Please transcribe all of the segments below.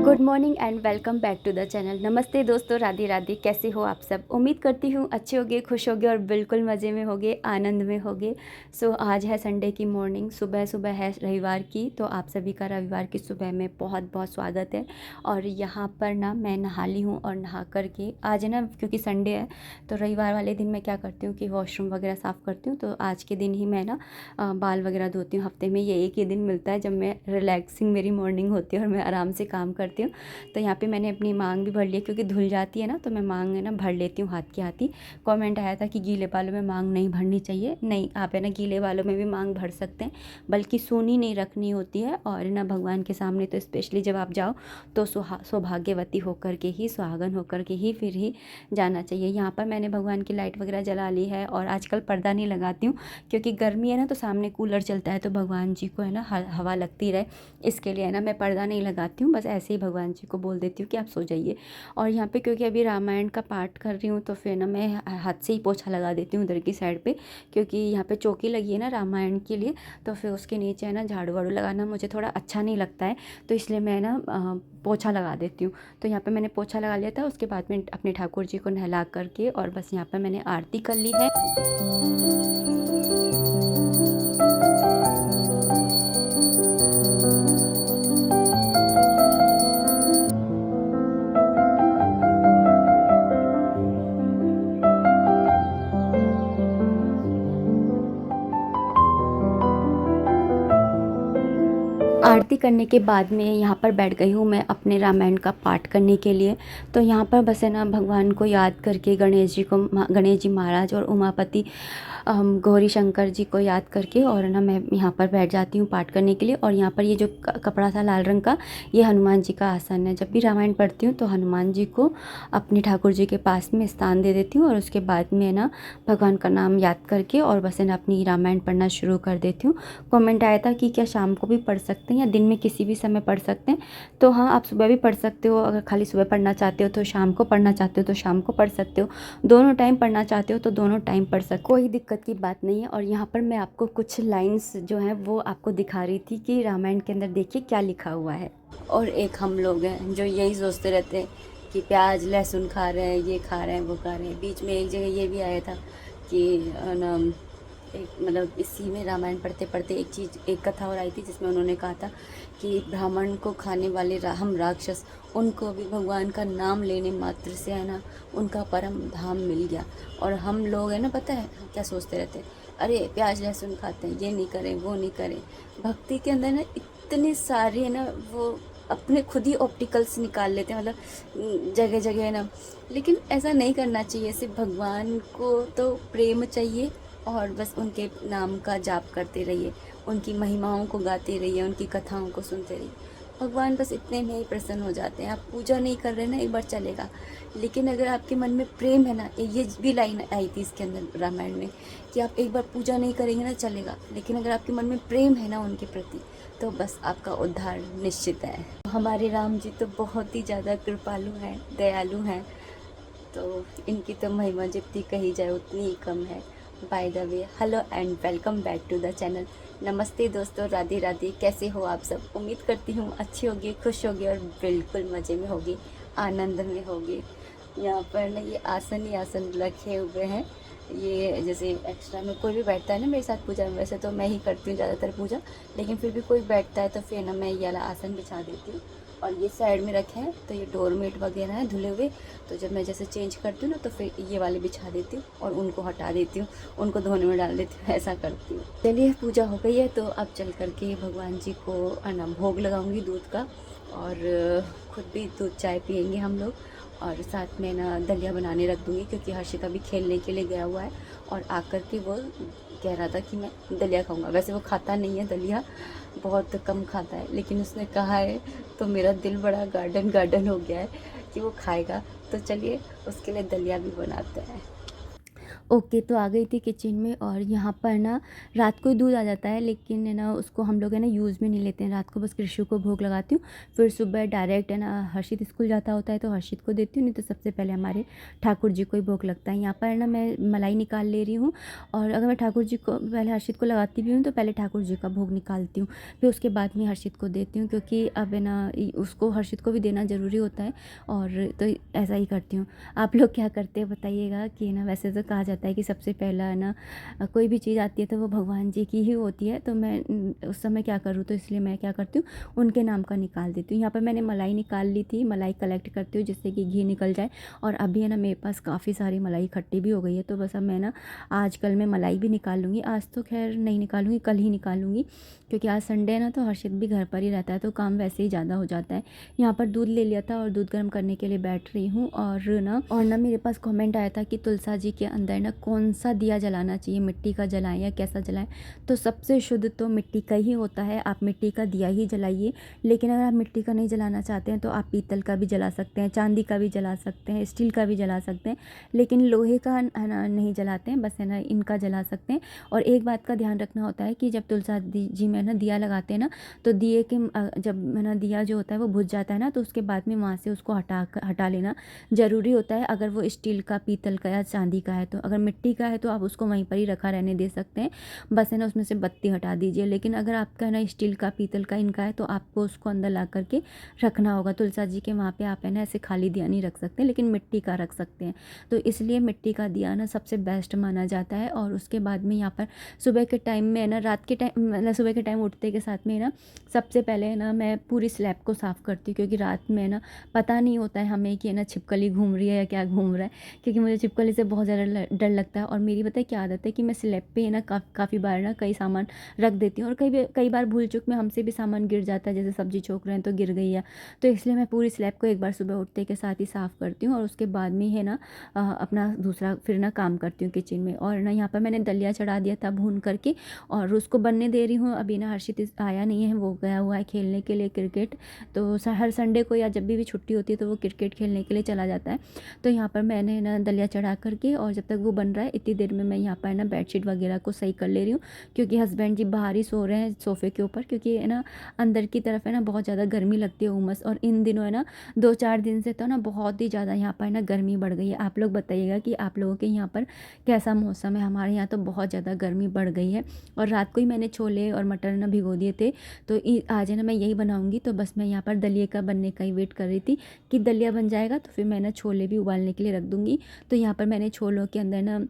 Good morning and welcome back to the channel. नमस्ते दोस्तों, राधे राधे। कैसे हो आप सब? उम्मीद करती हूँ अच्छे होगे, खुश होगे और बिल्कुल मज़े में होगे, आनंद में होगे। आज है संडे की मॉर्निंग, सुबह सुबह है रविवार की। तो आप सभी का रविवार की सुबह में बहुत बहुत स्वागत है। और यहाँ पर ना मैं नहा ली हूँ और नहा करके आज है ना, क्योंकि संडे है तो रविवार वाले दिन मैं क्या करती हूँ कि वॉशरूम वगैरह साफ़ करती हूँ। तो आज के दिन ही मैं ना बाल वगैरह धोती हूँ। हफ्ते में ये एक ही दिन मिलता है जब मैं रिलैक्सिंग मेरी मॉर्निंग होती है और मैं आराम से काम करती हूँ। तो यहाँ पे मैंने अपनी मांग भी भर ली, क्योंकि धुल जाती है ना, तो मैं मांग है ना भर लेती हूँ हाथ के हाथ ही। कमेंट आया था कि गीले बालों में मांग नहीं भरनी चाहिए। नहीं, आप है ना गीले बालों में भी मांग भर सकते हैं, बल्कि सूनी नहीं रखनी होती है। और ना भगवान के सामने तो स्पेशली जब आप जाओ तो सौभाग्यवती होकर के ही, सुहागन होकर के ही फिर ही जाना चाहिए। यहाँ पर मैंने भगवान की लाइट वगैरह जला ली है। और आजकल पर्दा नहीं लगाती हूँ, क्योंकि गर्मी है ना, तो सामने कूलर चलता है तो भगवान जी को है ना हवा लगती रहे, इसके लिए है ना मैं पर्दा नहीं लगाती हूँ। बस ऐसे ही भगवान जी को बोल देती हूँ कि आप सो जाइए। और यहाँ पे क्योंकि अभी रामायण का पाठ कर रही हूँ तो फिर ना मैं हाथ से ही पोछा लगा देती हूँ उधर की साइड पे, क्योंकि यहाँ पे चौकी लगी है ना रामायण के लिए। तो फिर उसके नीचे है ना झाड़ू वाड़ू लगाना मुझे थोड़ा अच्छा नहीं लगता है, तो इसलिए मैं ना पोछा लगा देती हूँ। तो यहाँ पे मैंने पोछा लगा लिया था। उसके बाद में अपने ठाकुर जी को नहला करके और बस यहाँ पर मैंने आरती कर ली है। आरती करने के बाद में यहाँ पर बैठ गई हूँ मैं अपने रामायण का पाठ करने के लिए। तो यहाँ पर बस है ना भगवान को याद करके, गणेश जी महाराज और उमापति गौरी शंकर जी को याद करके और ना मैं यहाँ पर बैठ जाती हूँ पाठ करने के लिए। और यहाँ पर ये जो कपड़ा था लाल रंग का, ये हनुमान जी का आसन है। जब भी रामायण पढ़ती हूँ तो हनुमान जी को अपने ठाकुर जी के पास में स्थान दे देती हूँ और उसके बाद में ना भगवान का नाम याद करके और बस है ना अपनी रामायण पढ़ना शुरू कर देती हूँ। कमेंट आया था कि क्या शाम को भी पढ़ सकते हैं या दिन में किसी भी समय पढ़ सकते हैं? तो हाँ, आप सुबह भी पढ़ सकते हो। अगर खाली सुबह पढ़ना चाहते हो तो शाम को पढ़ना चाहते हो तो शाम को पढ़ सकते हो। दोनों टाइम पढ़ना चाहते हो तो दोनों टाइम पढ़ सकते हो, कोई दिक्कत की बात नहीं है। और यहाँ पर मैं आपको कुछ लाइन्स जो हैं वो आपको दिखा रही थी कि रामायण के अंदर देखिए क्या लिखा हुआ है। और एक हम लोग हैं जो यही सोचते रहते हैं कि प्याज लहसुन खा रहे हैं, ये खा रहे हैं, वो खा रहे हैं। बीच में एक जगह ये भी आया था कि न एक मतलब इसी में रामायण पढ़ते पढ़ते एक कथा और आई थी जिसमें उन्होंने कहा था कि ब्राह्मण को खाने वाले हम राक्षस, उनको भी भगवान का नाम लेने मात्र से है ना उनका परम धाम मिल गया। और हम लोग है ना, पता है क्या सोचते रहते हैं, अरे प्याज लहसुन खाते हैं, ये नहीं करें वो नहीं करें। भक्ति के अंदर ना इतने सारे है ना वो अपने खुद ही ऑप्टिकल्स निकाल लेते हैं, मतलब जगह जगह है ना। लेकिन ऐसा नहीं करना चाहिए। सिर्फ भगवान को तो प्रेम चाहिए और बस उनके नाम का जाप करते रहिए, उनकी महिमाओं को गाते रहिए, उनकी कथाओं को सुनते रहिए। भगवान बस इतने में ही प्रसन्न हो जाते हैं। आप पूजा नहीं कर रहे ना, एक बार चलेगा, लेकिन अगर आपके मन में प्रेम है ना, ये भी लाइन आई थी इसके अंदर रामायण में कि आप एक बार पूजा नहीं करेंगे ना चलेगा, लेकिन अगर आपके मन में प्रेम है ना उनके प्रति तो बस आपका उद्धार निश्चित है। हमारे राम जी तो बहुत ही ज़्यादा कृपालु हैं, दयालु हैं। तो इनकी तो महिमा जितनी कही जाए उतनी ही कम है। By the way, hello and welcome back to the channel. नमस्ते दोस्तों, राधे राधे। कैसे हो आप सब? उम्मीद करती हूँ अच्छी होगी, खुश होगी और बिल्कुल मज़े में होगी, आनंद में होगी। यहाँ पर ना ये आसन ही आसन रखे हुए हैं। ये जैसे एक्स्ट्रा में कोई भी बैठता है ना मेरे साथ पूजा में, वैसे तो मैं ही करती हूँ ज़्यादातर पूजा, लेकिन फिर भी कोई बैठता है तो फिर ना मैं ये वाला आसन बिछा देती हूँ। और ये साइड में रखे हैं तो ये डोरमेट वगैरह हैं धुले हुए, तो जब मैं जैसे चेंज करती हूँ ना तो फिर ये वाले बिछा देती हूँ और उनको हटा देती हूँ, उनको धोने में डाल देती हूँ, ऐसा करती हूँ। चलिए, पूजा हो गई है तो अब चल करके भगवान जी को ना भोग लगाऊंगी दूध का, और ख़ुद भी दूध चाय पियेंगे हम लोग। और साथ में ना दलिया बनाने रख दूँगी, क्योंकि हर्षित अभी खेलने के लिए गया हुआ है और आकर के वो कह रहा था कि मैं दलिया खाऊंगा। वैसे वो खाता नहीं है दलिया, बहुत कम खाता है, लेकिन उसने कहा है तो मेरा दिल बड़ा गार्डन गार्डन हो गया है कि वो खाएगा। तो चलिए उसके लिए दलिया भी बनाते हैं। ओके, तो आ गई थी किचन में और यहाँ पर ना रात को ही दूध आ जाता है, लेकिन है ना उसको हम लोग है ना यूज़ में नहीं लेते हैं। रात को बस कृषु को भोग लगाती हूँ, फिर सुबह डायरेक्ट है ना हर्षित स्कूल जाता होता है तो हर्षित को देती हूँ, नहीं तो सबसे पहले हमारे ठाकुर जी को ही भोग लगता है। यहाँ पर है ना मैं मलाई निकाल ले रही हूँ, और अगर मैं ठाकुर जी को पहले हर्षित को लगाती भी हूँ तो पहले ठाकुर जी का भोग निकालती हूँ, फिर उसके बाद में हर्षित को देती हूँ, क्योंकि अब है ना उसको हर्षित को भी देना ज़रूरी होता है। और तो ऐसा ही करती हूँ। आप लोग क्या करते हैं बताइएगा। कि ना वैसे तो कहा जाता है कि सबसे पहला है ना कोई भी चीज़ आती है तो वो भगवान जी की ही होती है, तो मैं उस समय क्या करूँ, तो इसलिए मैं क्या करती हूँ उनके नाम का निकाल देती हूँ। यहाँ पर मैंने मलाई निकाल ली थी, मलाई कलेक्ट करती हूँ जिससे कि घी निकल जाए, और अभी है ना मेरे पास काफ़ी सारी मलाई इकट्ठी भी हो गई है, तो बस अब मैं ना आज कल मैं मलाई भी निकाल लूँगी। आज तो खैर नहीं निकालूँगी, कल ही निकालूँगी, क्योंकि आज संडे है ना तो हर्षित भी घर पर ही रहता है तो काम वैसे ही ज़्यादा हो जाता है। यहाँ पर दूध ले लिया था और दूध गर्म करने के लिए बैठ रही हूँ। और ना मेरे पास कमेंट आया था कि तुलसा जी के अंदर ना कौन सा दिया जलाना चाहिए, मिट्टी का जलाएं या कैसा जलाएं। तो सबसे शुद्ध तो मिट्टी का ही होता है, आप मिट्टी का दिया ही जलाइए। लेकिन अगर आप मिट्टी का नहीं जलाना चाहते हैं तो आप पीतल का भी जला सकते हैं, चांदी का भी जला सकते हैं, स्टील का भी जला सकते हैं, लेकिन लोहे का है ना नहीं जलाते हैं, बस है ना इनका जला सकते हैं। और एक बात का ध्यान रखना होता है कि जब तुलसा जी में ना दिया लगाते हैं ना, तो दिए के जब है ना दिया जो होता है वो बुझ जाता है ना, तो उसके बाद में वहाँ से उसको हटा लेना ज़रूरी होता है। अगर वो स्टील का, पीतल का या चांदी का है, तो अगर मिट्टी का है तो आप उसको वहीं पर ही रखा रहने दे सकते हैं, बस है ना उसमें से बत्ती हटा दीजिए। लेकिन अगर आपका है ना स्टील का, पीतल का, इनका है तो आपको उसको अंदर ला करके रखना होगा। तुलसा जी के वहाँ पे आप है ना ऐसे खाली दिया नहीं रख सकते, लेकिन मिट्टी का रख सकते हैं। तो इसलिए मिट्टी का दिया ना सबसे बेस्ट माना जाता है। और उसके बाद में यहाँ पर सुबह के टाइम में है ना, रात के टाइम मतलब सुबह के टाइम उठते के साथ में ना सबसे पहले है ना मैं पूरी स्लैब को साफ़ करती हूँ, क्योंकि रात में ना पता नहीं होता है हमें कि है ना छिपकली घूम रही है या क्या घूम रहा है, क्योंकि मुझे छिपकली से बहुत ज़्यादा डर लगता है। और मेरी पता है क्या आदत है कि मैं स्लैब पे है ना काफ़ी बार ना कई सामान रख देती हूँ, और कई बार भूल चूक में हमसे भी सामान गिर जाता है, जैसे सब्जी छोक रहे हैं तो गिर गई है। तो इसलिए मैं पूरी स्लैब को एक बार सुबह उठते के साथ ही साफ़ करती हूँ, और उसके बाद में है ना अपना दूसरा फिर ना काम करती हूँ किचन में। और ना यहाँ पर मैंने दलिया चढ़ा दिया था भून करके, और उसको बनने दे रही हूँ। अभी ना हर्षित आया नहीं है, वो गया हुआ है खेलने के लिए क्रिकेट। तो हर संडे को या जब भी छुट्टी होती है तो वो क्रिकेट खेलने के लिए चला जाता है। तो यहाँ पर मैंने ना दलिया चढ़ा करके, और जब तक वो बन रहा है इतनी देर में मैं यहाँ पर ना बेडशीट वगैरह को सही कर ले रही हूँ, क्योंकि हस्बैंड जी बाहर ही सो रहे हैं सोफ़े के ऊपर, क्योंकि है ना अंदर की तरफ है ना बहुत ज़्यादा गर्मी लगती है, उमस। और इन दिनों है ना 2-4 दिन से तो ना बहुत ही ज़्यादा यहाँ पर ना गर्मी बढ़ गई है। आप लोग बताइएगा कि आप लोगों के यहाँ पर कैसा मौसम है। हमारे यहाँ तो बहुत ज़्यादा गर्मी बढ़ गई है। और रात को ही मैंने छोले और मटर ना भिगो दिए थे, तो आज है ना मैं यही बनाऊँगी। तो बस मैं यहाँ पर दलिए का बनने का ही वेट कर रही थी कि दलिया बन जाएगा तो फिर मैं ना छोले भी उबालने के लिए रख दूँगी। तो यहाँ पर मैंने छोलों के अंदर ना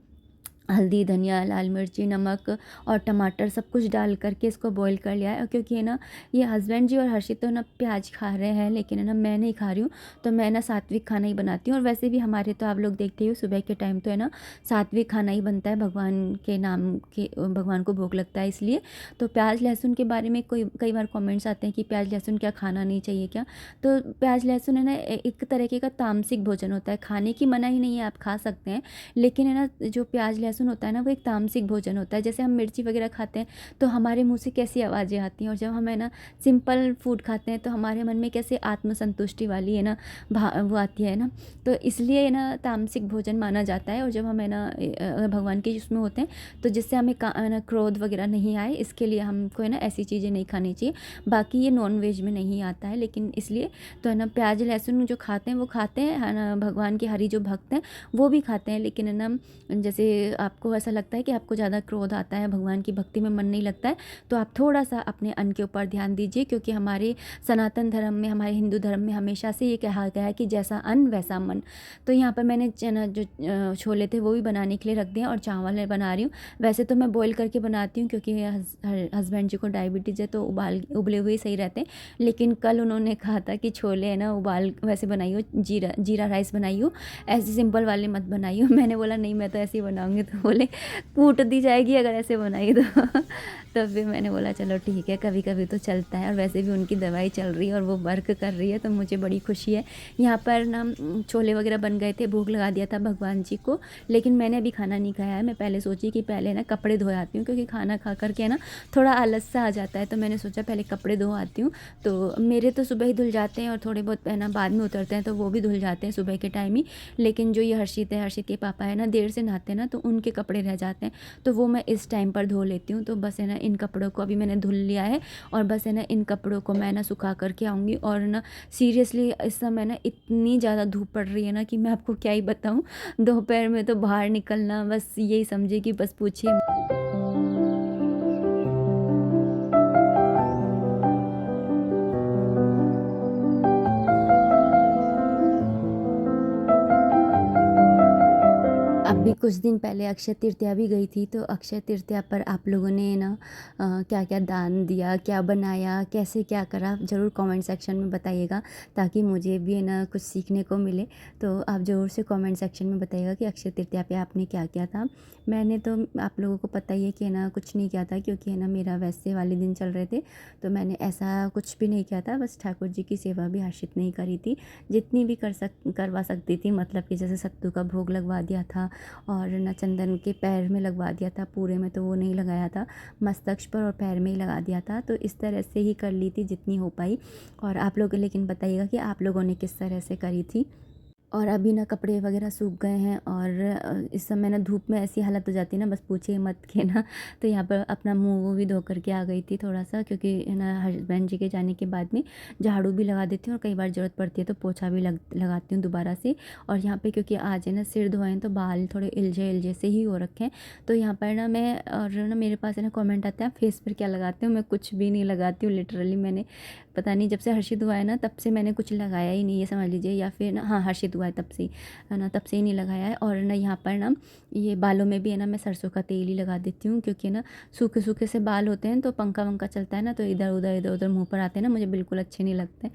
हल्दी, धनिया, लाल मिर्ची, नमक और टमाटर सब कुछ डाल करके इसको बॉईल कर लिया है। और क्योंकि है ना ये हस्बैंड जी और हर्षित तो ना प्याज खा रहे हैं, लेकिन है ना मैं नहीं खा रही हूँ, तो मैं ना सात्विक खाना ही बनाती हूँ। और वैसे भी हमारे तो आप लोग देखते ही हो सुबह के टाइम तो है ना सात्विक खाना ही बनता है, भगवान के नाम के भगवान को भोग लगता है इसलिए। तो प्याज लहसुन के बारे में कई बार कमेंट्स आते हैं कि प्याज लहसुन क्या खाना नहीं चाहिए क्या। तो प्याज लहसुन है ना एक तरीके का तामसिक भोजन होता है, खाने की मनाही नहीं है, आप खा सकते हैं। लेकिन है ना जो प्याज लहसुन होता है ना वो एक तामसिक भोजन होता है। जैसे हम मिर्ची वगैरह खाते हैं तो हमारे मुंह से कैसी आवाज़ें आती हैं, और जब हम है ना सिंपल फूड खाते हैं तो हमारे मन में कैसे आत्मसंतुष्टि वाली है ना वो आती है ना। तो इसलिए है ना तामसिक भोजन माना जाता है। और जब हम है ना भगवान के उसमें होते हैं तो जिससे हमें ना क्रोध वगैरह नहीं आए, इसके लिए हमको है ना ऐसी चीज़ें नहीं खानी चाहिए। बाकी ये नॉन वेज में नहीं आता है, लेकिन इसलिए तो है ना प्याज लहसुन जो खाते हैं वो खाते हैं, है ना भगवान के हरि जो भक्त हैं वो भी खाते हैं। लेकिन है ना जैसे आपको ऐसा लगता है कि आपको ज़्यादा क्रोध आता है, भगवान की भक्ति में मन नहीं लगता है, तो आप थोड़ा सा अपने अन्न के ऊपर ध्यान दीजिए, क्योंकि हमारे सनातन धर्म में, हमारे हिंदू धर्म में हमेशा से ये कहा गया है कि जैसा अन्न वैसा मन। तो यहाँ पर मैंने चना जो छोले थे वो भी बनाने के लिए रख दिए, और चावल बना रही हूँ। वैसे तो मैं बॉईल करके बनाती हूँ, क्योंकि हस्बैंड जी को डायबिटीज़ है तो उबले हुए ही सही रहते हैं। लेकिन कल उन्होंने कहा था कि छोले है ना उबाल वैसे बनाइयो, जीरा राइस बनाइयो, ऐसे सिंपल वाले मत बनाइयो। मैंने बोला नहीं मैं तो ऐसे ही बनाऊँगी, तो बोले कूट दी जाएगी अगर ऐसे बनाई तो फिर मैंने बोला चलो ठीक है, कभी कभी तो चलता है। और वैसे भी उनकी दवाई चल रही है और वो वर्क कर रही है, तो मुझे बड़ी खुशी है। यहाँ पर ना छोले वगैरह बन गए थे, भोग लगा दिया था भगवान जी को, लेकिन मैंने अभी खाना नहीं खाया है। मैं पहले सोची कि पहले ना कपड़े धो आती हूँ, क्योंकि खाना खा करके ना थोड़ा आलस सा आ जाता है, तो मैंने सोचा पहले कपड़े धो आती हूँ। तो मेरे तो सुबह ही धुल जाते हैं, और थोड़े बहुत है ना बाद में उतरते हैं तो वो भी धुल जाते हैं सुबह के टाइम ही। लेकिन जो ये हर्षित है, हर्षित के पापा है ना देर से नहाते हैं ना, तो उनके के कपड़े रह जाते हैं तो वो मैं इस टाइम पर धो लेती हूँ। तो बस है ना इन कपड़ों को अभी मैंने धुल लिया है और बस है ना इन कपड़ों को मैं ना सुखा करके आऊँगी। और ना सीरियसली इस समय ना इतनी ज़्यादा धूप पड़ रही है ना कि मैं आपको क्या ही बताऊँ। दोपहर में तो बाहर निकलना बस यही समझिए कि बस पूछिए। अभी कुछ दिन पहले अक्षय तृतीया भी गई थी, तो अक्षय तृतीया पर आप लोगों ने ना क्या-क्या दान दिया, क्या बनाया, कैसे क्या करा, ज़रूर कमेंट सेक्शन में बताइएगा ताकि मुझे भी है ना कुछ सीखने को मिले। तो आप ज़रूर से कमेंट सेक्शन में बताइएगा कि अक्षय तृतीया पे आपने क्या किया था। मैंने तो आप लोगों को पता ही है कि है ना कुछ नहीं किया था, क्योंकि है ना मेरा वैसे वाले दिन चल रहे थे, तो मैंने ऐसा कुछ भी नहीं किया था। बस ठाकुर जी की सेवा भी हर्षित नहीं करी थी, जितनी भी करवा सकती थी, मतलब कि जैसे सत्तू का भोग लगवा दिया था और ना चंदन के पैर में लगवा दिया था, पूरे में तो वो नहीं लगाया था, मस्तक पर और पैर में ही लगा दिया था। तो इस तरह से ही कर ली थी जितनी हो पाई। और आप लोग लेकिन बताइएगा कि आप लोगों ने किस तरह से करी थी। और अभी ना कपड़े वगैरह सूख गए हैं और इस समय ना धूप में ऐसी हालत हो जाती है ना, बस पूछिए मत के ना। तो यहाँ पर अपना मुँह वो भी धो करके आ गई थी थोड़ा सा, क्योंकि है ना हस्बैंड जी के जाने के बाद में झाड़ू भी लगा देती हूँ और कई बार ज़रूरत पड़ती है तो पोछा भी लगाती हूँ दोबारा से। और यहाँ पे क्योंकि आज है ना सिर धोए हैं तो बाल थोड़े इलझे इलझे से ही हो रखे हैं। तो यहाँ पर ना मैं, और ना मेरे पास है ना कॉमेंट आते हैं फेस पर क्या लगाते हो, मैं कुछ भी नहीं लगाती हूँ लिटरली। मैंने पता नहीं जब से हर्षित हुआ है ना तब से मैंने कुछ लगाया ही नहीं, ये समझ लीजिए। या फिर ना हाँ हर्षित हुआ है तब से, है ना, तब से ही नहीं लगाया है। और ना यहाँ पर ना ये बालों में भी है ना मैं सरसों का तेल ही लगा देती हूँ, क्योंकि ना सूखे सूखे से बाल होते हैं तो पंखा वंखा चलता है ना तो इधर उधर मुँह पर आते हैं ना, मुझे बिल्कुल अच्छे नहीं लगते।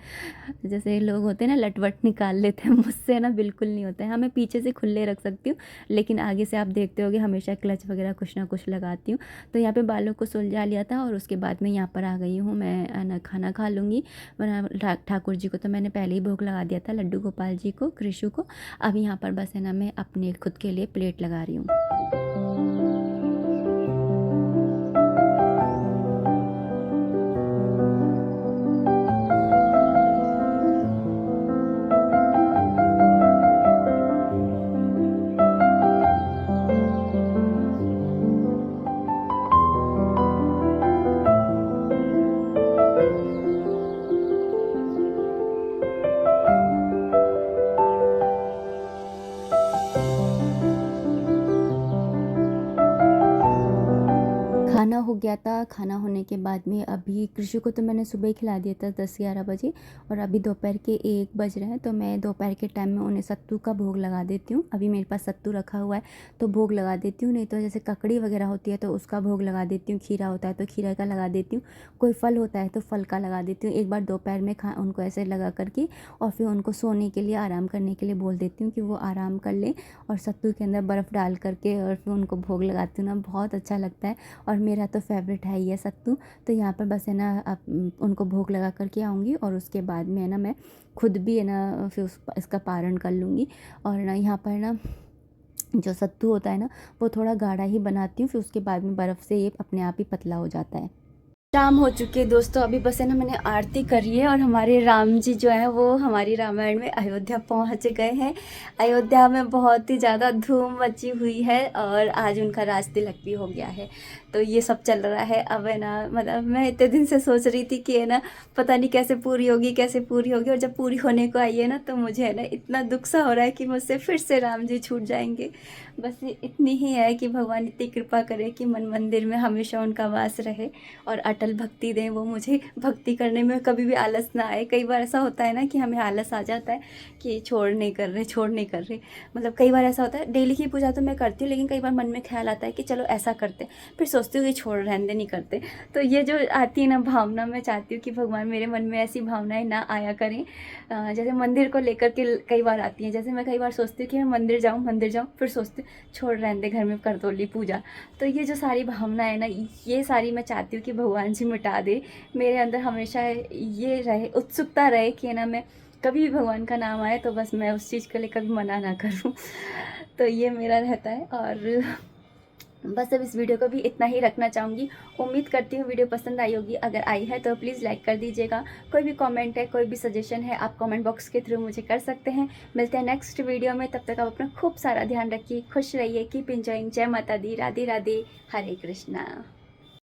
जैसे लोग होते हैं ना लटवट निकाल लेते हैं, मुझसे ना बिल्कुल नहीं होता है। हाँ मैं पीछे से खुले रख सकती हूँ, लेकिन आगे से आप देखते होगे हमेशा क्लच वगैरह कुछ ना कुछ लगाती हूँ। तो यहाँ पे बालों को सुलझा लिया था और उसके बाद में यहाँ पर आ गई हूँ मैं ना खाना खा लूँगी। वरना ठाकुर जी को तो मैंने पहले ही भोग लगा दिया था, लड्डू गोपाल जी को, कृषु को। अब यहाँ पर बस है ना मैं अपने खुद के लिए प्लेट लगा रही हूँ। खाना हो गया था। खाना होने के बाद में अभी कृषि को तो मैंने सुबह ही खिला दिया था 10-11 बजे, और अभी दोपहर के 1 बज रहे हैं। तो मैं दोपहर के टाइम में उन्हें सत्तू का भोग लगा देती हूँ। अभी मेरे पास सत्तू रखा हुआ है तो भोग लगा देती हूँ, नहीं तो जैसे ककड़ी वगैरह होती है तो उसका भोग लगा देती हूँ, खीरा होता है तो खीरा का लगा देती हूँ, कोई फल होता है तो फल का लगा देती हूँ। एक बार दोपहर में उनको ऐसे लगा करके और फिर उनको सोने के लिए, आराम करने के लिए बोल देती हूँ कि वो आराम कर ले, और सत्तू के अंदर बर्फ़ डाल करके और फिर उनको भोग लगाती हूँ ना, बहुत अच्छा लगता है। और मेरा तो फेवरेट है ये सत्तू। तो यहाँ पर बस है ना उनको भोग लगा करके आऊँगी और उसके बाद में है ना मैं खुद भी है ना फिर इसका पारण कर लूँगी। और ना यहाँ पर ना जो सत्तू होता है ना वो थोड़ा गाढ़ा ही बनाती हूँ, फिर उसके बाद में बर्फ़ से ये अपने आप ही पतला हो जाता है। शाम हो चुकी है दोस्तों, अभी बस है ना मैंने आरती करी है और हमारे राम जी जो है वो हमारी रामायण में अयोध्या पहुंच गए हैं। अयोध्या में बहुत ही ज़्यादा धूम मची हुई है और आज उनका राज तिलक भी हो गया है। तो ये सब चल रहा है। अब है ना, मतलब मैं इतने दिन से सोच रही थी कि है ना पता नहीं कैसे पूरी होगी, कैसे पूरी होगी, और जब पूरी होने को आई है ना तो मुझे है ना इतना दुख सा हो रहा है कि मुझसे फिर से राम जी छूट जाएंगे। बस इतनी ही है कि भगवान इतनी कृपा करे कि मन मंदिर में हमेशा उनका वास रहे और अटल भक्ति दें, वो मुझे भक्ति करने में कभी भी आलस ना आए। कई बार ऐसा होता है ना कि हमें आलस आ जाता है कि छोड़ नहीं कर रहे, मतलब कई बार ऐसा होता है। डेली की पूजा तो मैं करती हूँ, लेकिन कई बार मन में ख्याल आता है कि चलो ऐसा करते, फिर सोचती हूँ कि छोड़ रहने दे, नहीं करते। तो ये जो आती है ना भावना, मैं चाहती हूँ कि भगवान मेरे मन में ऐसी भावनाएं ना आया करें। जैसे मंदिर को लेकर के कई बार आती हैं, जैसे मैं कई बार सोचती हूँ कि मैं मंदिर जाऊँ, फिर सोचती हूँ छोड़ रहने दे, घर में कर दो ली पूजा। तो ये जो सारी भावना है ना, ये सारी मैं चाहती हूँ कि भगवान जी मिटा दे। मेरे अंदर हमेशा ये रहे, उत्सुकता रहे कि ना मैं कभी भी भगवान का नाम आए तो बस मैं उस चीज़ के लिए कभी मना ना करूँ। तो ये मेरा रहता है। और बस अब इस वीडियो को भी इतना ही रखना चाहूँगी। उम्मीद करती हूँ वीडियो पसंद आई होगी। अगर आई है तो प्लीज़ लाइक कर दीजिएगा। कोई भी कमेंट है, कोई भी सजेशन है, आप कमेंट बॉक्स के थ्रू मुझे कर सकते हैं। मिलते हैं नेक्स्ट वीडियो में, तब तक आप अपना खूब सारा ध्यान रखिए, खुश रहिए, कीप एंजॉइंग। जय माता दी, राधे राधे, हरे कृष्णा।